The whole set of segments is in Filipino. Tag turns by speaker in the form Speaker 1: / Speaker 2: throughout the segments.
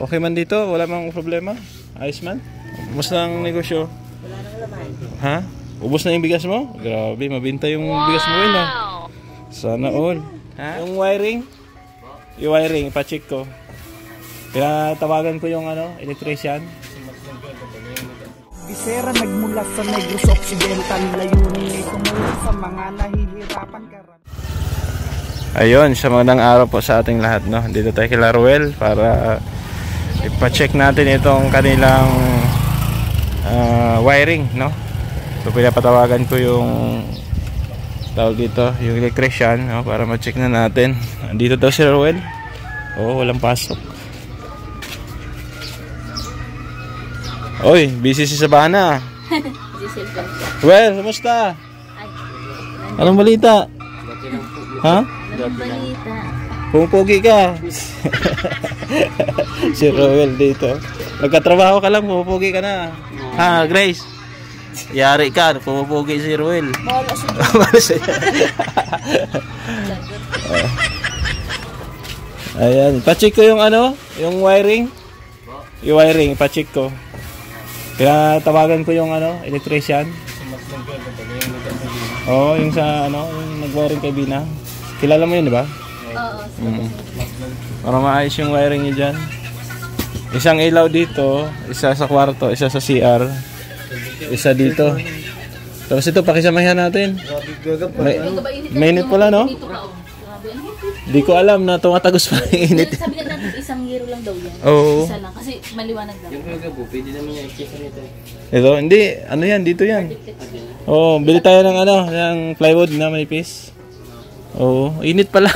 Speaker 1: Okay man dito? Wala mang problema? Ayos man? Ubus na ang negosyo?
Speaker 2: Wala nang laman.
Speaker 1: Ha? Ubus na yung bigas mo? Grabe, mabinta yung bigas mo yun ah. Sana all. Ha? Yung wiring? Yung wiring, ipacheck ko. Kaya tawagan ko yung electrician.
Speaker 3: Bisera nagmula sa Negros Occidental, layunin ay tumulong sa mga nahihirapan karamihan.
Speaker 1: Ayun, sa magandang araw po sa ating lahat, no. Dito tayo kay Laruel para ipa-check natin itong kanilang wiring, no. So pinapatawagan ko yung tawag dito, yung electrician, no, para ma-check na natin. Dito daw si Laruel. Oh, walang pasok. Oy, busy si Sabana. Well, kumusta? Anong balita? Ha?
Speaker 2: Anong balita?
Speaker 1: Pumupugi ka. Si Roel dito. Nagkatrabaho ka lang, pumupugi ka na. Ha, Grace? Yari ka, pumupugi si Roel. Mahal siya. Ayan, pa-check ko yung yung wiring. Yung wiring, pa-check ko. Kaya tawagan ko yung electrician. Oo, yung sa yung nag-wiring kay Bina. Kilala mo yun, di ba? Oo. Para maayos yung wiring niya dyan. Isang ilaw dito, isa sa kwarto, isa sa CR, isa dito. Tapos ito, pakisamahan natin. Mainit pala, no? Di ko alam na tumatagos pa yung init.
Speaker 2: Sabi nga natin isang year lang daw yan.
Speaker 1: Oo.
Speaker 2: Isa lang, kasi maliwanag lang.
Speaker 4: Yung gagabu, pwede naman yung i-check nito.
Speaker 1: Ito, hindi. Ano yan? Dito yan. Oo, bili tayo ng ng plywood na manipis. Oo, init pala.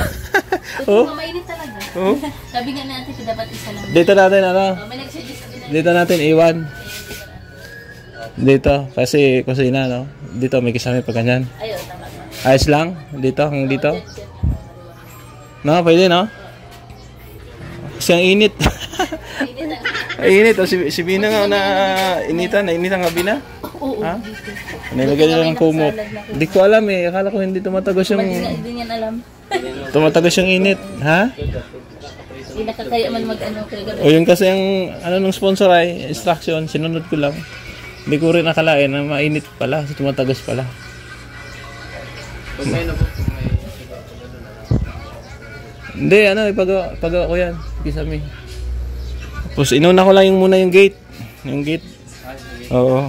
Speaker 2: Oo. Mainit talaga.
Speaker 1: Oo.
Speaker 2: Sabi nga natin, dapat isa lang.
Speaker 1: Dito natin,
Speaker 2: May nag-suggest na
Speaker 1: dito natin iwan. Dito, kasi kusina, no? Dito, may kisame pa ganyan.
Speaker 2: Ayun, tama.
Speaker 1: Ayos lang? Dito, hanggang dito? No, pwede, no? Kasi ang init. Ay, init. O, si Bina nga nainitan nga Bina.
Speaker 2: Oo.
Speaker 1: Ha? Nilagay nila ng kumot. Hindi ko alam eh. Akala ko hindi tumatagos yung...
Speaker 2: Hindi niyan alam.
Speaker 1: Tumatagos yung init. Ha?
Speaker 2: Hindi nakakaya man
Speaker 1: O yun kasi ang nung sponsor ay instruction. Sinunod ko lang. Hindi ko rin akalain na mainit pala. Tumatagos pala. Hindi, ipagawa ko yan. Kisame. Tapos inuna ko lang muna yung gate. Yung gate. Oo.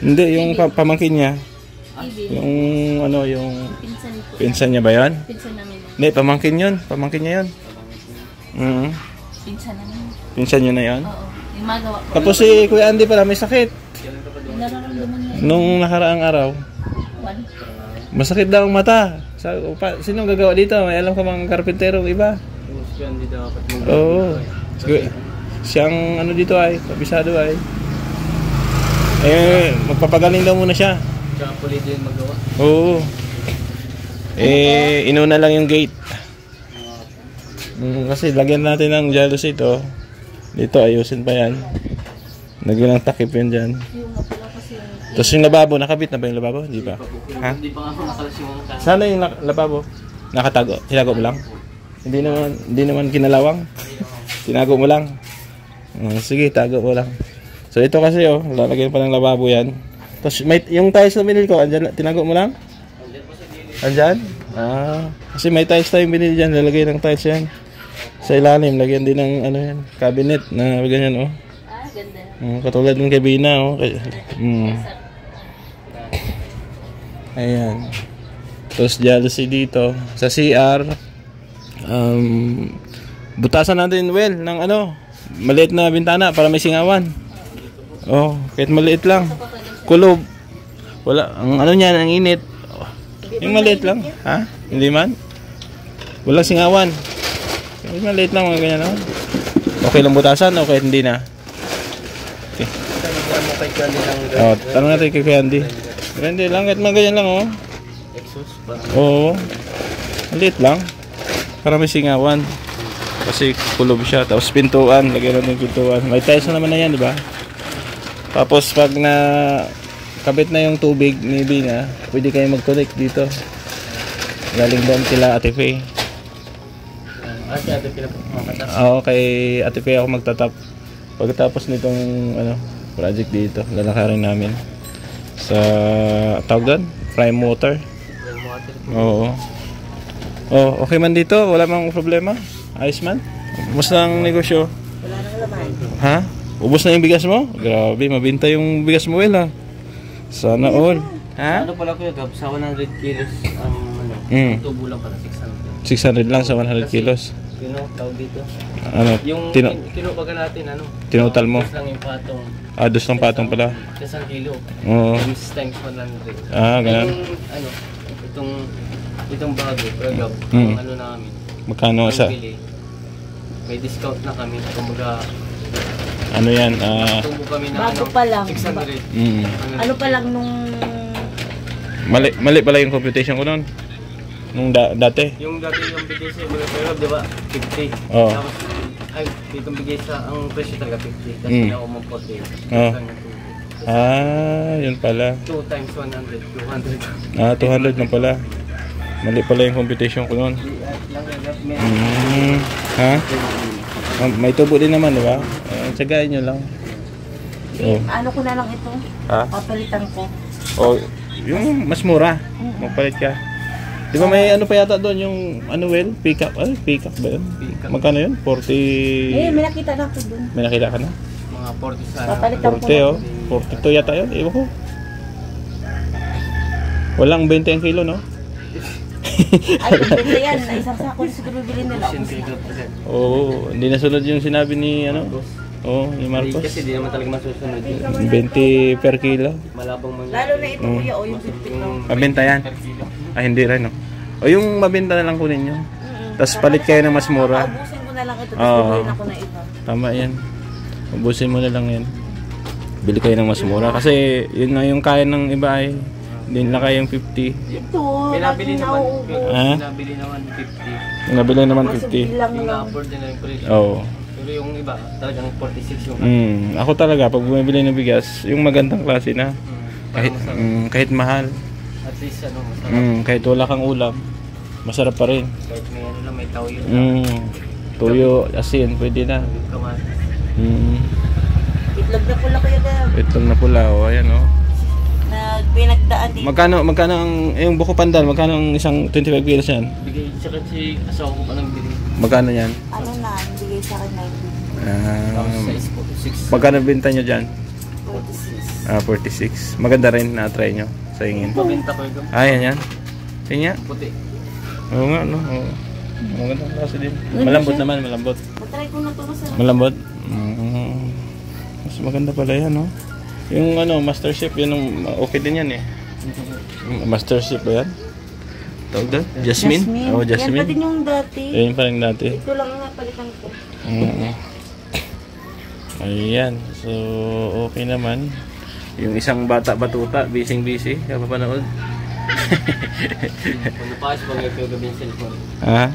Speaker 1: Hindi, yung pamangkin niya. Yung yung pinsan niya ba yan?
Speaker 2: Pinsan namin.
Speaker 1: Hindi, pamangkin yun. Pamangkin niya yun.
Speaker 2: Pinsan namin.
Speaker 1: Pinsan niya na yun?
Speaker 2: Oo. Yung magawa ko.
Speaker 1: Tapos si Kuya Andy pala may sakit.
Speaker 2: Nararamdaman niya.
Speaker 1: Nung nakaraang araw. Masakit daw ang mata. Sino gagawa dito? May alam ka mga karpentero iba? Oo. Siyang dito ay, kabisado ay. Magpapagaling daw muna siya.
Speaker 4: Tsaka pulido yung magawa.
Speaker 1: Oo. Inuna lang yung gate. Kasi lagyan natin ng jealous ito. Dito ayusin pa yan. Lagyan ng takip yan dyan. Tapos yung lababo, nakabit na ba yung lababo? Hindi pa. Ha?
Speaker 4: Hindi pa nga ako nakalas yung mga
Speaker 1: Sana yung lababo. Nakatago. Tinago mo lang? Hindi naman kinalawang. Tinago mo lang. Sige, tago mo lang. So ito kasi lalagyan pa ng lababo yan. Tapos yung tiles na binili ko, andyan, tinago mo lang? Andyan? Kasi may tiles tayong binili dyan. Lalagay ng tiles yan. Sa ilalim, lagyan din ng yan, cabinet na ganyan
Speaker 2: Ganda.
Speaker 1: Katulad ng kabina Ayan. Tapos jealousy dito sa CR. Butasan natin ng maliit na bintana para may singawan. Kahit maliit lang. Kulob. Wala, ang niyan, ang init. Yung maliit lang. Ha? Hindi man? Walang singawan. Yung maliit lang, mga ganyan, Okay lang butasan o kahit hindi na? Okay. Tanong natin kay Candy. Candy lang, kahit mga ganyan lang, Oo. Maliit lang. Para may singawan. Kasi kulob siya. Tapos pintuan. Lagyan natin yung pintuan. May tiles na naman na yan, di ba? Tapos pag kabit na yung tubig ni Bina, pwede kayo mag-connect dito. Galing doon kila Ate Faye.
Speaker 4: Si Ate Pia po makatap.
Speaker 1: Oo, kay Ate Pia ako magtatap. Pagkatapos nitong ano, project dito, lalakarin namin sa tawag doon, prime water. Oo. Oh, okay man dito, wala mang problema. Ayos man. Ubus na ang negosyo.
Speaker 2: Wala nang laman.
Speaker 1: Ha? Ubus na yung bigas mo? Grabe, mabinta yung bigas mo, Will, ha? Sana all. Ha?
Speaker 4: Ano pala Kuya Gab, sa 100 kilos ang ano, tubo lang pala 600.
Speaker 1: 600 lang sa 100 kilos.
Speaker 4: Tawag dito.
Speaker 1: Ano?
Speaker 4: Yung kinupaga natin, ano?
Speaker 1: Tinutal mo?
Speaker 4: Dos lang yung patong.
Speaker 1: Dos ng patong pala.
Speaker 4: Isang kilo.
Speaker 1: Oo.
Speaker 4: Times 100.
Speaker 1: Ganun.
Speaker 4: Ano, itong bago, Kuya Gab,
Speaker 1: Mm.
Speaker 4: ang ano namin.
Speaker 1: Magkano sa?
Speaker 4: Bili, may discount na kami. Kumbaga,
Speaker 1: Ano yan?
Speaker 4: tubo kami na
Speaker 2: Bago pa lang.
Speaker 4: 600.
Speaker 2: Ano pa lang nung...
Speaker 1: Mali pala yung computation ko noon. Nung dati.
Speaker 4: Yung dati yung bigay sa mga Kuya Gab, di ba? 50.
Speaker 1: Oo.
Speaker 4: Tapos, ay, ditong bigay sa, ang presyo talaga 50. Kasi
Speaker 1: Mm.
Speaker 4: na umang 40.
Speaker 1: Oo. Yun pala.
Speaker 4: 2 times 100, 200.
Speaker 1: 200 na pala. Mali pala yung computation ko noon. Ha? May tubo din naman, di ba? Tsagain nyo lang. Oh.
Speaker 2: Ano ko na lang ito?
Speaker 1: Ha?
Speaker 2: Papalitan ko.
Speaker 1: O, yung mas mura. Magpalit ka. Di ba may ano pa yata doon yung ano, Will? Pick-up. Ay, pick-up ba yun?
Speaker 4: Pick-up.
Speaker 1: Magkano yun? 40...
Speaker 2: May nakita na ako dun.
Speaker 1: May nakita ka na?
Speaker 4: Mga 40 sana.
Speaker 2: Papalitan ko
Speaker 1: 40 oh. 42 yata yun. Iba ko. Walang 20 ang kilo, no?
Speaker 2: Ay, benta yan. Isang sako siguro bibili nila.
Speaker 1: Oo. Hindi nasunod yung sinabi ni ano? Oo, ni Marcos.
Speaker 4: Kasi di naman talaga masusunod yun.
Speaker 1: 20 per kilo.
Speaker 4: Malabang man.
Speaker 2: Lalo na ito kuya o yung 50 lang.
Speaker 1: Mabenta yan.
Speaker 4: Per kilo.
Speaker 1: Ay, hindi rin, no? O yung mabenta na lang kunin nyo. Tapos palit kayo ng mas mura.
Speaker 2: Ubusin ko na lang ito.
Speaker 1: Oo.
Speaker 2: Tapos bibili na ako na iba.
Speaker 1: Tama yan. Ubusin mo na lang yan. Bili kayo ng mas mura. Kasi yun na yung kaya ng iba ay hindi na kaya yung 50.
Speaker 2: Ito,
Speaker 4: May nabili
Speaker 2: lagi
Speaker 4: naman.
Speaker 2: nauubos.
Speaker 1: Ha?
Speaker 4: May nabili naman 50.
Speaker 1: Nabili naman
Speaker 2: Kaso
Speaker 1: 50.
Speaker 2: bilang
Speaker 4: Yung
Speaker 2: lang.
Speaker 4: na-afford nila yung presyo.
Speaker 1: Oo.
Speaker 4: Pero yung iba, talagang 46 yung
Speaker 1: Ako talaga, pag bumibili ng bigas, yung magandang klase na. Kahit, kahit mahal.
Speaker 4: At least ano, masarap.
Speaker 1: Kahit wala kang ulam, masarap pa rin.
Speaker 4: Kahit may ano lang, may tawyo.
Speaker 1: Tuyo, asin, pwede na.
Speaker 4: Kamatis.
Speaker 2: Itlog na pula kuya Gab.
Speaker 1: Itlog na pula, ayan
Speaker 2: Pinagdaan din.
Speaker 1: Magkano ang, yung buko pandan, magkano ang isang 25 kilos yan?
Speaker 4: Bigay siya kasi asawa ko pa nang bili.
Speaker 1: Magkano yan?
Speaker 2: Ano na, bigay sa akin 90.
Speaker 4: Tapos sa 6.
Speaker 1: Magkano binta nyo dyan? 46.
Speaker 2: 46.
Speaker 1: Maganda rin, na-try nyo sa ingin.
Speaker 4: Pabenta ko yung
Speaker 1: Yan. Tingnan.
Speaker 4: puti.
Speaker 1: Oo nga, no? Oo. Magandang klase din. Malambot naman, malambot.
Speaker 2: Matry ko na ito masarap.
Speaker 1: Malambot? Mas maganda pala yan, no? Yung ano, Master Chef, yun, okay din yan eh. Master Chef ba yan? Tawag doon? Jasmine? Oo,
Speaker 2: Yan pa
Speaker 1: Jasmine.
Speaker 2: din yung dati.
Speaker 1: Yan pa rin dati.
Speaker 2: Ito lang nga palitan ko.
Speaker 1: Ayan. So, okay naman. Yung isang bata batuta, busy kapapanood.
Speaker 4: Kung napakas pag ikaw gabi yung cellphone.
Speaker 1: Ha?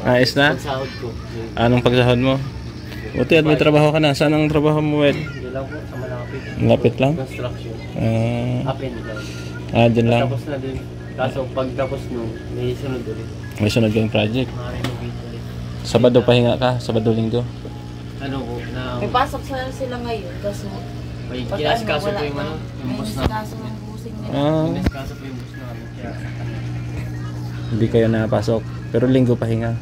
Speaker 1: Ayos na?
Speaker 4: Pagsahod ko.
Speaker 1: Anong pagsahod mo? Buti at may trabaho ka na. Saan ang trabaho mo, Wed?
Speaker 4: Hindi lang po sa malapit.
Speaker 1: Lapit lang?
Speaker 4: Construction. Up and down.
Speaker 1: Dyan lang.
Speaker 4: Tapos na din. Kaso pag tapos nung, may sunod ulit.
Speaker 1: May sunod kang project.
Speaker 4: Makarenovate ulit.
Speaker 1: Sabado pahinga ka? Sabado linggo?
Speaker 4: Ano po, na
Speaker 2: May pasok sila ngayon. Kaso,
Speaker 4: may
Speaker 2: pag
Speaker 4: kinaskaso
Speaker 2: wala
Speaker 4: po yung
Speaker 2: na.
Speaker 4: ano, yung
Speaker 2: May
Speaker 4: bus na.
Speaker 2: kaso ng busing nila.
Speaker 4: Kinaskaso po yung bus namin. Kaya,
Speaker 1: Hindi kayo napasok. Pero linggo pahinga.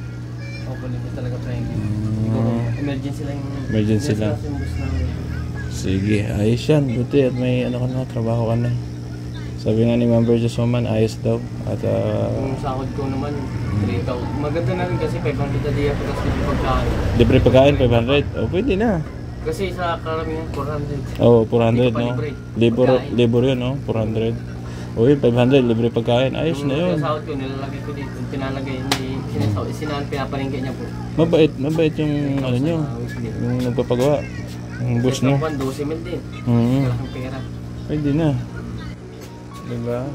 Speaker 4: ako nito talaga pa yung siguro emergency lang yung
Speaker 1: Emergency lang.
Speaker 4: kinaskaso yung bus namin.
Speaker 1: Sige, ayos yan. Buti at may ano ka na, trabaho ka na. Sabi nga ni Ma'am Burgess Woman, ayos daw. At
Speaker 4: Yung sahod ko naman, 3,000. Maganda na rin kasi 500 a day ako kasi yung pagkain.
Speaker 1: libre pagkain, 500. O, pwede na.
Speaker 4: Kasi sa karamihan, 400.
Speaker 1: Oo, 400,
Speaker 4: Hindi pa
Speaker 1: no?
Speaker 4: libre.
Speaker 1: Libre yun, no? 400. O yun, 500, libre pagkain. Ayos na yun.
Speaker 4: Yung sahod ko, nilalagay ko dito. Yung pinalagay, pinapalingkit niya po.
Speaker 1: Mabait yung ano nyo. Yung nagpapagawa. Yung bus nyo.
Speaker 4: 12 mil din. Malaking pera.
Speaker 1: Pwede na. Diba?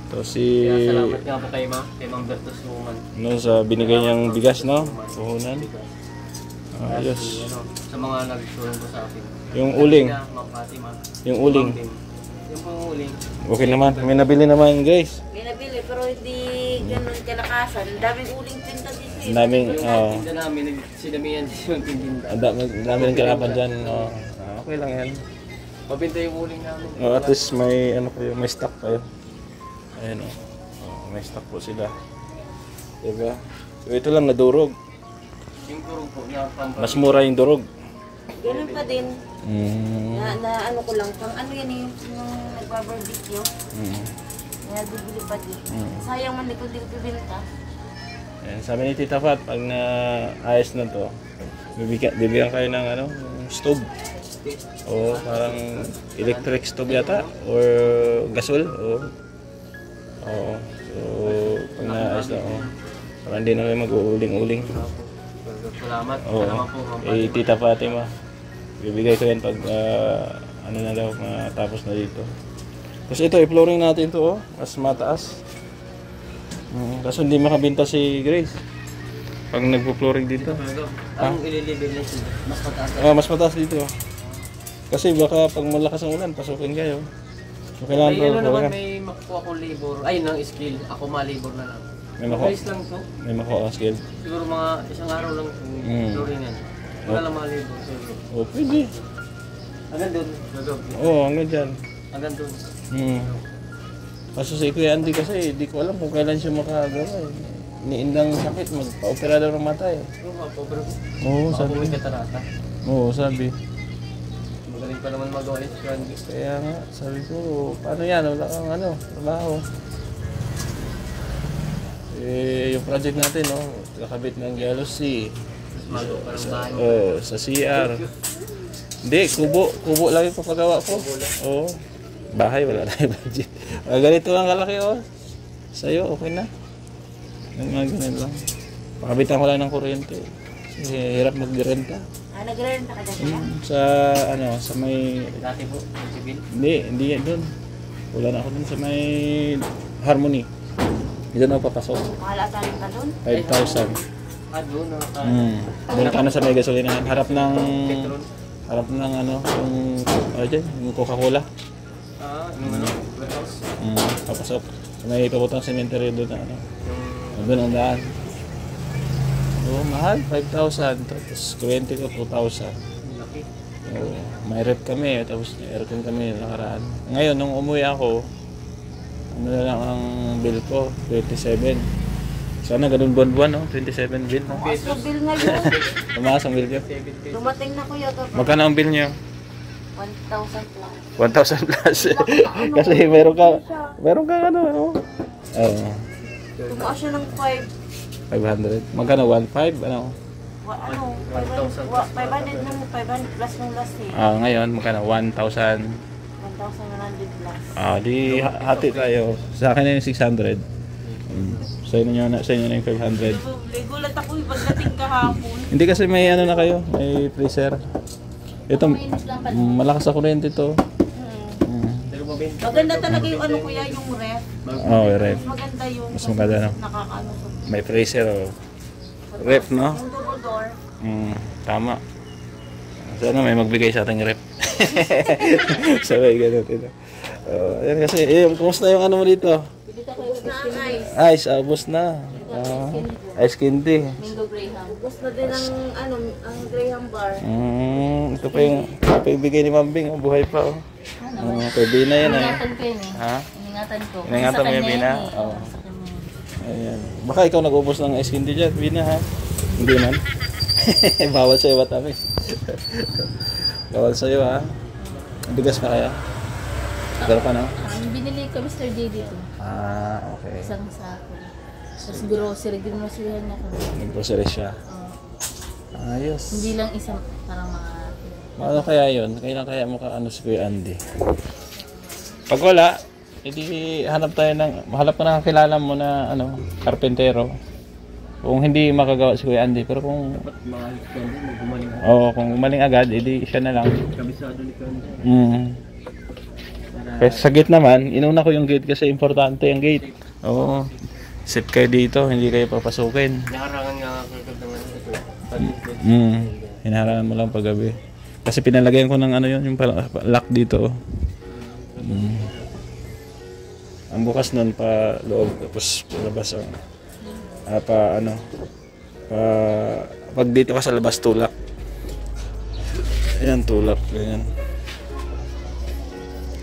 Speaker 1: So
Speaker 4: Kaya salamat nga po kay Ma'am Bertos Woman.
Speaker 1: no, sa binigay niyang bigas, no? Puhunan. Ayos.
Speaker 4: Ano, sa mga nagtulong ko sa akin.
Speaker 1: Yung uling.
Speaker 4: Ma'am Fatima.
Speaker 1: Yung uling.
Speaker 4: Yung pong uling.
Speaker 1: Okay naman. May nabili naman, guys.
Speaker 2: May nabili pero hindi ganun kalakasan. Daming uling tinta din
Speaker 1: Ang daming,
Speaker 4: Yung tinda namin, sinamihan yung tinda.
Speaker 1: ang dami ng kalaban dyan. Okay lang yan.
Speaker 4: Mabinta yung uling namin.
Speaker 1: At least may, ano kayo, may stock kayo. Ayan may stock po sila. Diba? So ito lang nadurog.
Speaker 4: Yung turong po na pampang.
Speaker 1: Mas mura yung durog.
Speaker 2: Ganun pa din.
Speaker 1: Mm.
Speaker 2: Na ano ko lang, pang ano yan eh, yung nagbabarbecue. Kaya bibili pa din. Sayang man, di ko bibenta.
Speaker 1: Ayan, sabi ni Tita Fat, pag naayos na to, bibigyan kayo ng ano, stove. O parang electric stove yata or gasol. Oo. So pag naayos na, parang hindi na kayo mag-uuling-uling.
Speaker 4: Salamat.
Speaker 1: Oo.
Speaker 4: Salamat po.
Speaker 1: Tita Fatima, bibigay ko yan pag ano na daw matapos na dito. Tapos ito, i-flooring natin to, mas mataas. Kaso hindi makabinta si Grace pag nagpo-flooring dito.
Speaker 4: Ang ililibig niya siya. Mas mataas.
Speaker 1: Mas mataas dito. Kasi baka pag malakas ang ulan, pasukin kayo. So kailangan
Speaker 4: May ano naman,
Speaker 1: po.
Speaker 4: may makuha akong labor. Ay, ng skill. Ako malibor na lang.
Speaker 1: May makuha.
Speaker 4: Guys lang to.
Speaker 1: May makuha ang skill.
Speaker 4: Siguro mga isang araw lang itong flooring yan. Wala lang mga labor.
Speaker 1: Pwede.
Speaker 4: Hanggang doon. Gagawin.
Speaker 1: Hanggang dyan.
Speaker 4: Hanggang doon.
Speaker 1: Kaso si Kuya Andy kasi, di ko alam kung kailan siya makagawa eh. Niindang sakit, magpa-opera daw ng mata eh.
Speaker 4: Pobre ko.
Speaker 1: Oo,
Speaker 4: Ako
Speaker 1: sabi.
Speaker 4: may katarata.
Speaker 1: Oo, sabi.
Speaker 4: Magaling pa naman magawa ni Randy.
Speaker 1: Kaya nga, sabi ko, paano yan? Wala kang ano, trabaho. Yung project natin, no? Kakabit ng jealousy.
Speaker 4: Mago pa ng bahay.
Speaker 1: Sa CR. Hindi, kubo lang yung papagawa ko. Oo. Bahay, wala na yung budget. Ganito lang kalaki, Sa'yo, okay na. Ganyan lang. Pakabitan ko lang ng kuryente. Kasi hirap mag-renta.
Speaker 2: Nag-renta ka dyan?
Speaker 1: Sa may...
Speaker 4: Dati po, yung civil.
Speaker 1: Hindi yan doon. Wala na ako doon sa may Harmony. Doon ako papasok.
Speaker 2: Makalasarin ka doon?
Speaker 1: 5,000.
Speaker 4: Doon.
Speaker 1: Doon ka na sa may gasolina. Harap ng
Speaker 4: Petrol.
Speaker 1: yung Coca-Cola.
Speaker 4: Ano? Warehouse.
Speaker 1: Papasok. So, may paputang cemetery doon na ano. Doon ang daan. Mahal. 5,000. Tapos kuryente ko 2,000.
Speaker 4: Laki.
Speaker 1: May rep kami. Tapos aircon kami nakaraan. Ngayon, nung umuwi ako, ano na lang ang bill ko? 27. Sana ganun buwan-buwan, no? 27 bill, no?
Speaker 2: Mas na bill ngayon.
Speaker 1: Tumaas ang bill ko.
Speaker 2: Dumating na kuya to.
Speaker 1: Magkano ang bill niyo?
Speaker 2: 1,000 plus.
Speaker 1: 1,000 plus. Kasi meron ka ano, Oo.
Speaker 2: Tumaas siya ng
Speaker 1: 500. Magkano? 1,500? Ano?
Speaker 2: 500 plus nung last eh.
Speaker 1: Ngayon, magkano? 1,000.
Speaker 2: 1,100 plus.
Speaker 1: Di hati tayo. Sa akin na yung 600. Sa inyo na yung 500.
Speaker 2: Gulat ako pagdating kahapon.
Speaker 1: Hindi kasi may ano na kayo, may freezer. Ito, malakas sa kuryente ito.
Speaker 2: Maganda talaga yung ano kuya, yung ref.
Speaker 1: Ref.
Speaker 2: Mas maganda yung
Speaker 1: Mas maganda, no?
Speaker 2: nakakaano.
Speaker 1: May freezer, Ref, no?
Speaker 2: Yung double door.
Speaker 1: Tama. Sana may magbigay sa ating ref. Sabay ganun ito. Yan kasi, kumusta yung ano mo dito?
Speaker 2: Nice.
Speaker 1: Ice, ubos na. Ice candy.
Speaker 2: Mango Graham. Ubus na din ang Graham bar.
Speaker 1: Ito pa yung bigay ni Mambing. Buhay pa, Kay Bina yan,
Speaker 5: Ingatan ko yun eh.
Speaker 1: Ha?
Speaker 5: Ingatan ko.
Speaker 1: Ingatan mo yung Bina? Oo. Ayan. Baka ikaw nag-ubos ng ice candy dyan, Bina, ha? Hindi man. Bawal sa'yo, Batamis. Bawal sa'yo, ha? Bigas pa kaya? Pero pa, no?
Speaker 5: Binili ko Mr. J dito.
Speaker 1: Okay.
Speaker 5: Isang sako. Tapos groceryhan niya kami.
Speaker 1: Nag-grocery siya. Ayos.
Speaker 5: Hindi lang isang parang mga...
Speaker 1: Ano kaya yun? Kailan kaya mo ka si Kuya Andy? Pag wala, edi hanap ka na kakilala mo na karpentero. Kung hindi makagawa si Kuya Andy, pero kung kung gumaling agad, edi siya na lang.
Speaker 4: Kabisado ni Kandi.
Speaker 1: Kasi sa gate naman, inuna ko yung gate kasi importante yung gate. Sit kayo dito, hindi kayo papasukin.
Speaker 4: Nakarangan nga ako naman ito.
Speaker 1: Hinaharangan mo lang paggabi. Kasi pinalagyan ko ng yung lock dito. Ang bukas nun pa loob, tapos palabas ang Pag dito ka sa labas, tulak. Ayan, tulak. Ganyan.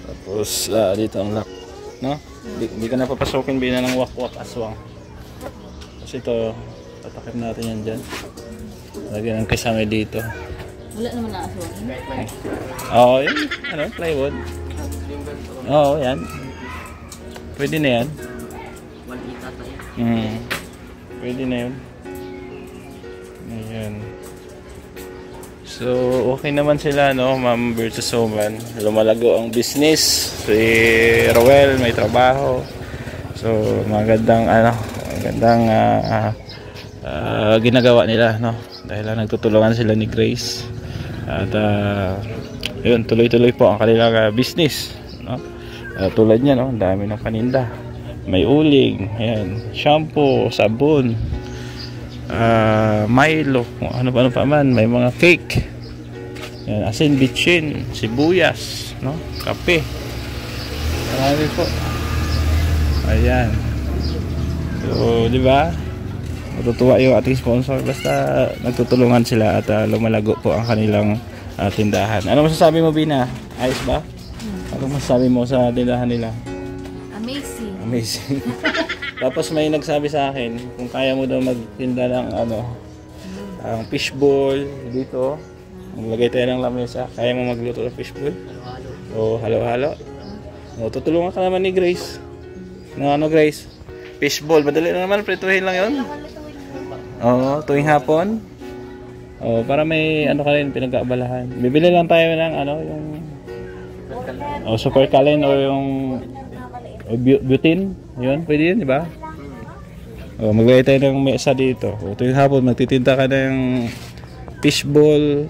Speaker 1: Tapos, dito ang lock. No? Di ka na papasukin bina ng wak-wak aswang. Tapos ito, tatakip natin yan dyan. Lagyan ng kisame dito.
Speaker 5: Wala naman na aswang.
Speaker 1: Oo, yun. Ano, plywood. Oo, yan. Pwede na yan. Pwede na yun. Ayan. So, okay naman sila, no, Ma'am Virtuosoman. Lumalago ang business. Si Roel may trabaho. So, magandang ginagawa nila, no. Dahil nagtutulungan sila ni Grace. At yun, tuloy-tuloy po ang kanilang business, no. Tulad niya, no, ang dami ng paninda. May uling, ayan, shampoo, sabon, Milo, ano pa man, may mga cake, ayan, asin, bitchin, sibuyas, no, kape, marami po. Ayan. So, di ba? Matutuwa yung ating sponsor basta nagtutulungan sila at lumalago po ang kanilang tindahan. Ano masasabi mo, Bina? Ayos ba? Ano masasabi mo sa tindahan nila?
Speaker 5: Amazing.
Speaker 1: Amazing. Tapos may nagsabi sa akin kung kaya mo daw magtinda ng ang fishball dito. Maglagay tayo ng lamesa. Kaya mo magluto ng fishball? O halo-halo? O, tutulungan ka naman ni Grace. No, ano, Grace? Fishball. Madali na naman. Prituhin lang yun. Oo, tuwing hapon. O, para may ano ka rin pinag-aabalahan. Bibili lang tayo ng yung super kalen o yung butane. Yun, pwede yun, di ba? O, maglagay tayo ng mesa dito. O, tuwing hapon, magtitinda ka ng fishball,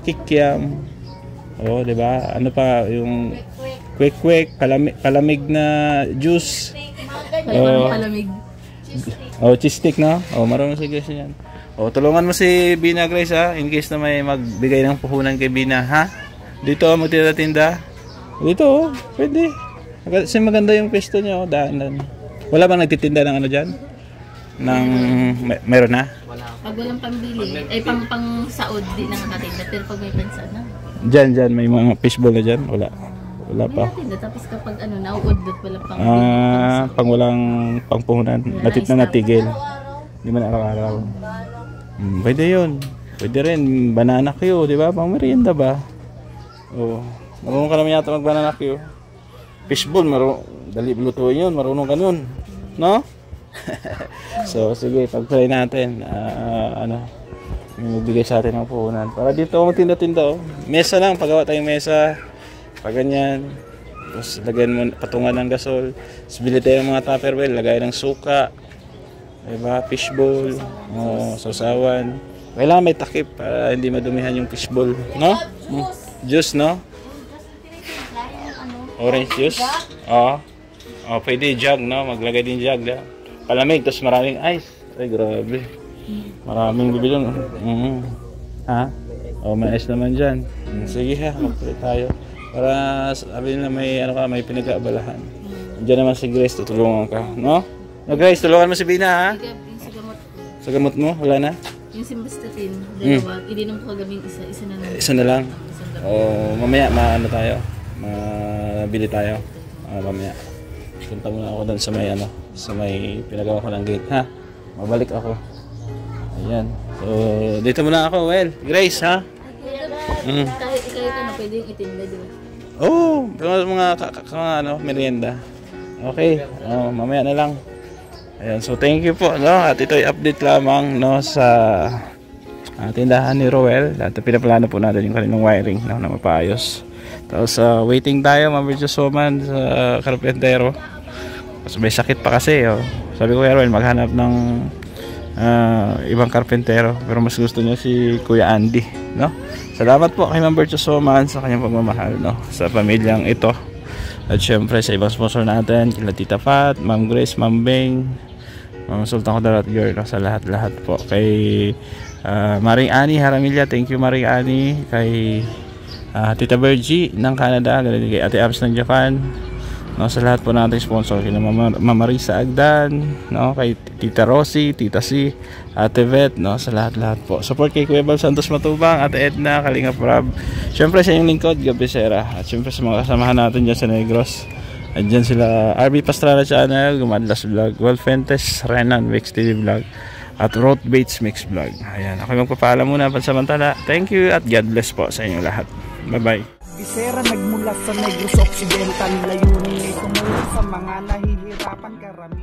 Speaker 1: kikiam. O, di ba? Ano pa, yung kwek-kwek, palamig na juice.
Speaker 5: Palamig.
Speaker 1: O, cheese stick, no? O, marunong si Grace yan. O, tulungan mo si Bina, Grace, ha? In case na may magbigay ng puhunan kay Bina, ha? Dito, magtinda-tinda. Dito, pwede. Kasi maganda yung pwesto niyo, daanan. Wala bang nagtitinda ng ano dyan? Meron na?
Speaker 5: Pag walang pambili, pang saod, di nakakatinda. Pero pag may pansa na.
Speaker 1: Dyan, may mga fishball na dyan? Wala pa.
Speaker 5: May natinda, tapos kapag nauudot, walang pang
Speaker 1: Pang walang pangpuhunan. Natit na natigil. Hindi man araw-araw. Pwede yun. Pwede rin. Banana Q, di ba? Pang merienda ba? Oo. Marunong ka naman yata mag-banana Q. Fishball, dali lutuin yun. Marunong ka nun. No? So, sige. Pag-try natin. May magbigay sa atin ng puhunan. Para dito magtinda-tinda. Mesa lang. Pagawa tayong mesa. Pag ganyan. Tapos lagyan mo patungan ng gasol. Tapos bili tayo ng mga tupperware. Lagay ng suka. Diba? Fishball. Sausawan. Kailangan may takip para hindi madumihan yung fishball. No? Juice, no? Orange juice? Oo. Pwede jug, no? Maglagay din jug. Palamig, tapos maraming ice. Ay, grabe. Maraming bibilon. Ha? May ice naman dyan. Sige ha, magpili tayo. Para sabi nila may pinag-aabalahan. Diyan naman si Grace, tutulungan ka. No? No, Grace, tulungan mo si Bina, ha?
Speaker 5: Sa gamot.
Speaker 1: Sa gamot mo? Wala na?
Speaker 5: Yung simvastatin, dalawa. Ininom ko kagabing isa na lang.
Speaker 1: Isa na lang? Mamaya, mabili tayo. Mamaya. Punta muna ako doon sa may pinagawa ko ng gate, ha? Mabalik ako. Ayan. So, dito muna ako, Grace, ha?
Speaker 5: Kahit pwede yung itinda, di ba?
Speaker 1: Oo, mga merienda. Okay, mamaya na lang. Ayan, so thank you po, no? At ito'y update lamang, no, sa tindahan ni Roel. At pinaplano po natin yung kanilang wiring, no, na mapaayos. Tapos waiting tayo, Ma'am Virtuosoman, sa karpentero. Tapos may sakit pa kasi, Sabi ko, Roel, maghanap ng ibang karpentero. Pero mas gusto niya si Kuya Andy, no? Salamat po kay Ma'am Virtuosoman sa kanyang pagmamahal, no, sa pamilyang ito. At syempre sa ibang sponsor natin, kila Tita Pat, Ma'am Grace, Ma'am Beng, Ma'am Sultan Kudarat Girl, sa lahat-lahat po. Kay Maring Ani Haramilya, thank you Maring Ani. Kay Tita Virgie ng Canada, ganun kay Ate Abs ng Japan. no, sa lahat po nating sponsor, kina Mama Risa Agdan, no, kay Tita Rosie, Tita C, Ate Vet, no, sa lahat po. Support kay Kuya Bal Santos Matubang, Ate Edna, Kalinga Prab, syempre sa inyong lingkod, Gabi Sera, at syempre sa mga kasamahan natin dyan sa Negros. Andyan sila RB Pastrana Channel, Gumadlas Vlog, Wolf Fentes, Renan, Mix TV Vlog, at Road Bates Mix Vlog. Ayan, ako magpapaalam muna pansamantala. Thank you at God bless po sa inyong lahat. Bye-bye.
Speaker 3: Isera nagmula sa Negros Occidental, layunin ay tumulong sa mga nahihirapan karamihan.